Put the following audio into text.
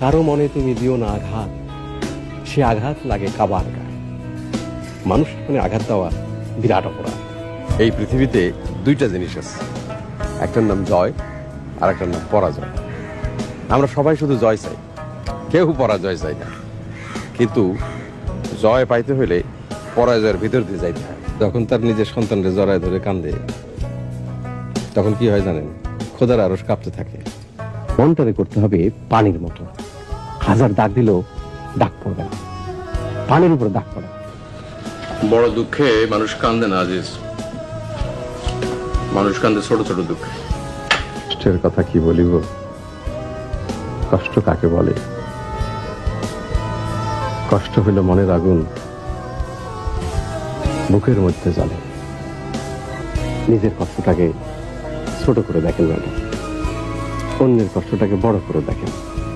কারো মনে তুমি দিও না আঘাত, সে আঘাত লাগে কাবার গায়ে। মানুষ মানে আঘাত দেওয়া বিরাট অপরাধ। এই পৃথিবীতে দুইটা জিনিস আছে, একটার নাম জয় আর একটার নাম পরাজয়। আমরা সবাই শুধু জয় চাই, কেউ পরাজয় চাই না। কিন্তু জয় পাইতে হলে পরাজয়ের ভিতর দিয়ে যাইতে হয়। যখন তার নিজের সন্তানকে জড়ায় ধরে কান্দে, তখন কি হয় জানেন? খোদার আরশ কাঁপতে থাকে। মনটারে করতে হবে পানির মতো, হাজার দাগ দিলেও দাগ পড়বে না, পানির উপর দাগ পড়ে। বড় দুঃখে মানুষ কান্দে না আজিজ, মানুষ কান্দে ছোট ছোট দুঃখে। কষ্টের কথা কি বলিব, কষ্ট কাকে বলে? কষ্ট হইল মনের আগুন, বুকের মধ্যে জ্বলে। নিজের কষ্টটাকে ছোট করে দেখেন না, অন্যের কষ্টটাকে বড় করে দেখেন।